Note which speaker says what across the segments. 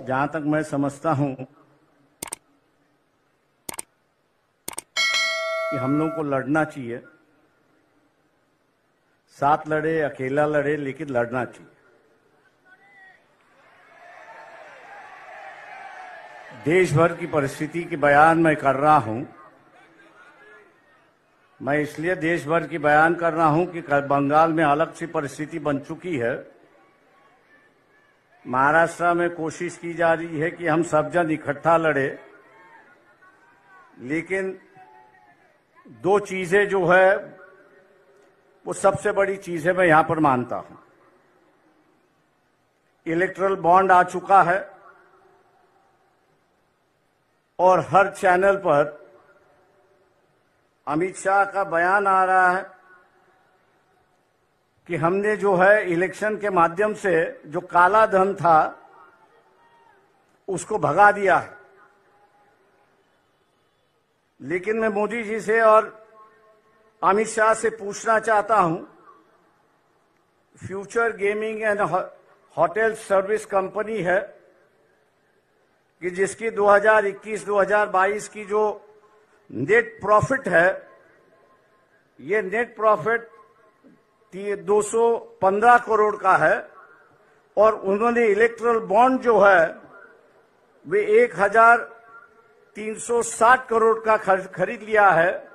Speaker 1: जहां तक मैं समझता हूं कि हम लोग को लड़ना चाहिए, साथ लड़े अकेला लड़े, लेकिन लड़ना चाहिए। देश भर की परिस्थिति की बयान मैं कर रहा हूं। मैं इसलिए देश भर की बयान कर रहा हूं कि बंगाल में अलग सी परिस्थिति बन चुकी है। महाराष्ट्र में कोशिश की जा रही है कि हम सब जन इकट्ठा लड़े, लेकिन दो चीजें जो है वो सबसे बड़ी चीज है, मैं यहां पर मानता हूं। इलेक्टरल बॉन्ड आ चुका है और हर चैनल पर अमित शाह का बयान आ रहा है कि हमने जो है इलेक्शन के माध्यम से जो काला धन था उसको भगा दिया है। लेकिन मैं मोदी जी से और अमित शाह से पूछना चाहता हूं, future gaming and hotel service company है कि जिसकी 2021-2022 की जो नेट प्रॉफिट है, ये नेट प्रॉफिट 215 करोड़ का है और उन्होंने इलेक्ट्रल बॉन्ड जो है वे 1360 करोड़ का खरीद लिया है।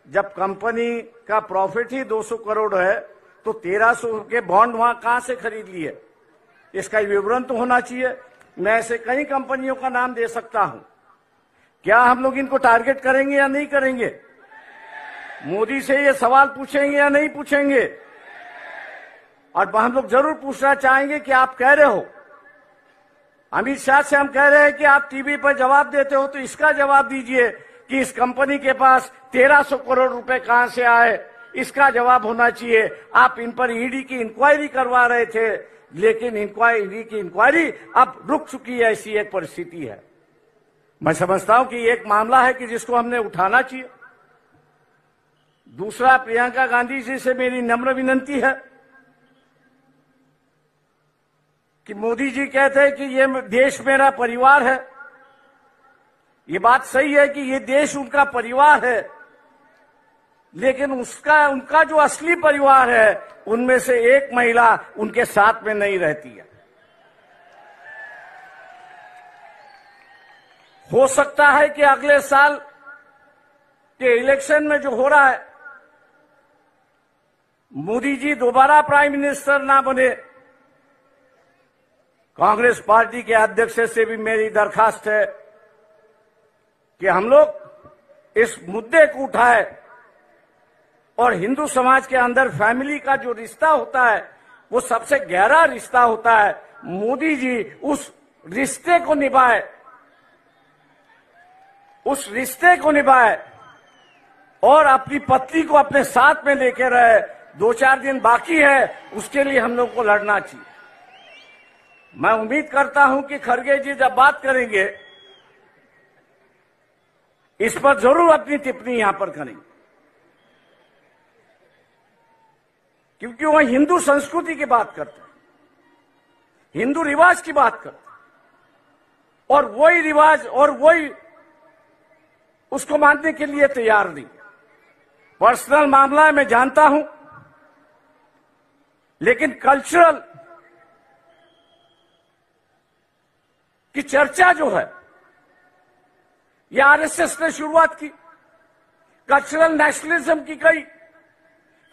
Speaker 1: जब कंपनी का प्रॉफिट ही 200 करोड़ है तो 1300 के बॉन्ड वहां कहां से खरीद लिए? इसका विवरण तो होना चाहिए। मैं ऐसे कई कंपनियों का नाम दे सकता हूं। क्या हम लोग इनको टारगेट करेंगे या नहीं करेंगे? मोदी से ये सवाल पूछेंगे या नहीं पूछेंगे? और हम लोग जरूर पूछना चाहेंगे कि आप कह रहे हो, अमित शाह से हम कह रहे हैं कि आप टीवी पर जवाब देते हो, तो इसका जवाब दीजिए कि इस कंपनी के पास 1300 करोड़ रुपए कहां से आए, इसका जवाब होना चाहिए। आप इन पर ईडी की इंक्वायरी करवा रहे थे, लेकिन ईडी की इंक्वायरी अब रुक चुकी है, ऐसी एक परिस्थिति है। मैं समझता हूं कि एक मामला है कि जिसको हमने उठाना चाहिए। दूसरा, प्रियंका गांधी जी से मेरी नम्र विनती है कि मोदी जी कहते हैं कि ये देश मेरा परिवार है। ये बात सही है कि ये देश उनका परिवार है, लेकिन उनका जो असली परिवार है उनमें से एक महिला उनके साथ में नहीं रहती है। हो सकता है कि अगले साल के इलेक्शन में जो हो रहा है, मोदी जी दोबारा प्राइम मिनिस्टर ना बने। कांग्रेस पार्टी के अध्यक्ष से भी मेरी दरखास्त है कि हम लोग इस मुद्दे को उठाए और हिंदू समाज के अंदर फैमिली का जो रिश्ता होता है वो सबसे गहरा रिश्ता होता है। मोदी जी उस रिश्ते को निभाए, उस रिश्ते को निभाए और अपनी पत्नी को अपने साथ में लेके रहे। 2-4 दिन बाकी है, उसके लिए हम लोग को लड़ना चाहिए। मैं उम्मीद करता हूं कि खड़गे जी जब बात करेंगे इस पर जरूर अपनी टिप्पणी यहां पर करेंगे, क्योंकि वह हिंदू संस्कृति की बात करते हैं, हिंदू रिवाज की बात करते हैं और वही रिवाज और वही उसको मानने के लिए तैयार नहीं। पर्सनल मामला है, मैं जानता हूं, लेकिन कल्चरल की चर्चा जो है ये आरएसएस ने शुरुआत की, कल्चरल नेशनलिज्म की गई,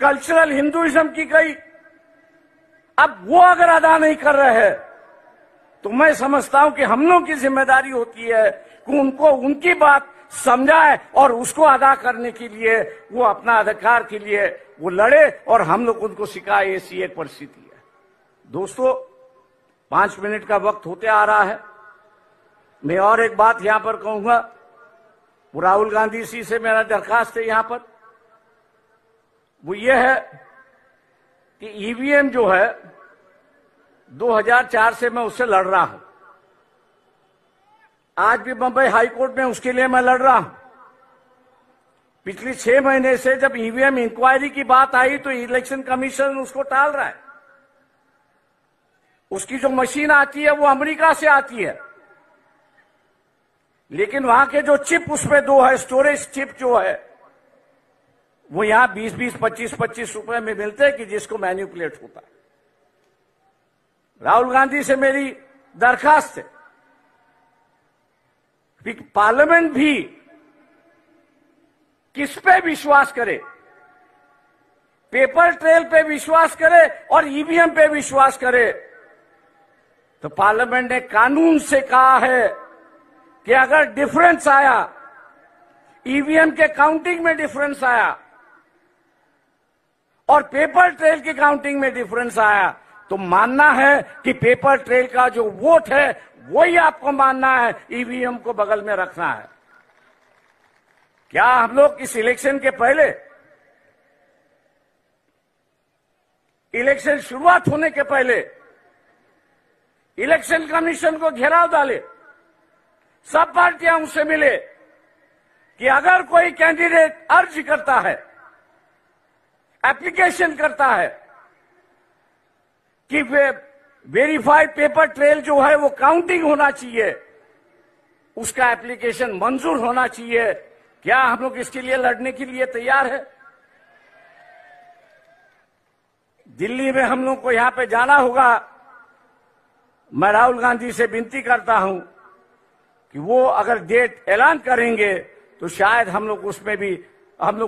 Speaker 1: कल्चरल हिंदुइज्म की गई। अब वो अगर अदा नहीं कर रहे हैं तो मैं समझता हूं कि हम लोग की जिम्मेदारी होती है कि उनको उनकी बात समझाए और उसको अदा करने के लिए वो अपना अधिकार के लिए वो लड़े और हम लोग उनको सिखाए। ऐसी एक परिस्थिति है। दोस्तों, 5 मिनट का वक्त होते आ रहा है। मैं और एक बात यहां पर कहूंगा, राहुल गांधी जी से मेरा दरखास्त है यहां पर, वो ये है कि ईवीएम जो है 2004 से मैं उससे लड़ रहा हूं। आज भी बंबई हाईकोर्ट में उसके लिए मैं लड़ रहा हूं। पिछले 6 महीने से जब ईवीएम इंक्वायरी की बात आई तो इलेक्शन कमीशन उसको टाल रहा है। उसकी जो मशीन आती है वो अमेरिका से आती है। लेकिन वहां के जो चिप उसमें दो है, स्टोरेज चिप जो है, वो यहां 20-20, 25-25 रुपए में मिलते हैं कि जिसको मैन्युपुलेट होता है। राहुल गांधी से मेरी दरखास्त है कि पार्लियामेंट भी किस पे विश्वास करे, पेपर ट्रेल पे विश्वास करे और ईवीएम पे विश्वास करे। तो पार्लियामेंट ने कानून से कहा है कि अगर डिफरेंस आया, ईवीएम के काउंटिंग में डिफरेंस आया और पेपर ट्रेल की काउंटिंग में डिफरेंस आया, तो मानना है कि पेपर ट्रेल का जो वोट है वही आपको मानना है, ईवीएम को बगल में रखना है। क्या हम लोग इस इलेक्शन के पहले, इलेक्शन शुरुआत होने के पहले इलेक्शन कमीशन को घेराव डाले, सब पार्टियां उससे मिले कि अगर कोई कैंडिडेट अर्ज करता है, एप्लीकेशन करता है कि वेरीफाइड पेपर ट्रेल जो है वो काउंटिंग होना चाहिए, उसका एप्लीकेशन मंजूर होना चाहिए। क्या हम लोग इसके लिए लड़ने के लिए तैयार है? दिल्ली में हम लोग को यहां पे जाना होगा। मैं राहुल गांधी से विनती करता हूं कि वो अगर डेट ऐलान करेंगे तो शायद हम लोग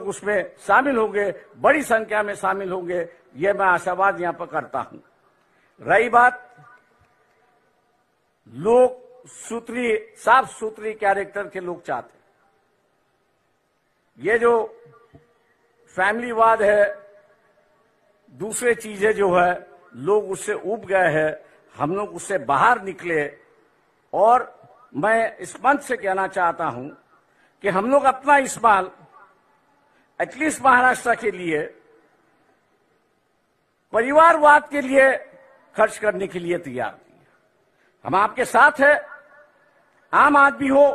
Speaker 1: उसमें शामिल होंगे, बड़ी संख्या में शामिल होंगे, ये मैं आशावाद यहां पर करता हूं। रही बात लोग साफ सुथरी कैरेक्टर के लोग चाहते, ये जो फैमिलीवाद है, दूसरे चीजें जो है, लोग उससे उब गए हैं, हम लोग उससे बाहर निकले। और मैं इस मंच से कहना चाहता हूं कि हम लोग अपना इस्तेमाल एटलीस्ट महाराष्ट्र के लिए परिवारवाद के लिए खर्च करने के लिए तैयार हैं। हम आपके साथ हैं। आम आदमी हो,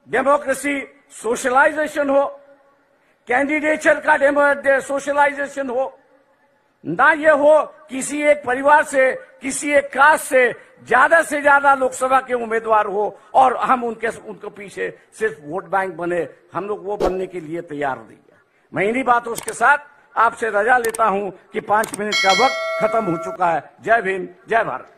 Speaker 1: डेमोक्रेसी सोशलाइजेशन हो, कैंडिडेचर का सोशलाइजेशन हो, ना ये हो किसी एक परिवार से, किसी एक कास्ट से ज्यादा लोकसभा के उम्मीदवार हो और हम उनको पीछे सिर्फ वोट बैंक बने। हम लोग वो बनने के लिए तैयार नहीं है। मैं इन्हीं बातों के साथ आपसे रजा लेता हूं कि 5 मिनट का वक्त खत्म हो चुका है। जय भीम, जय भारत।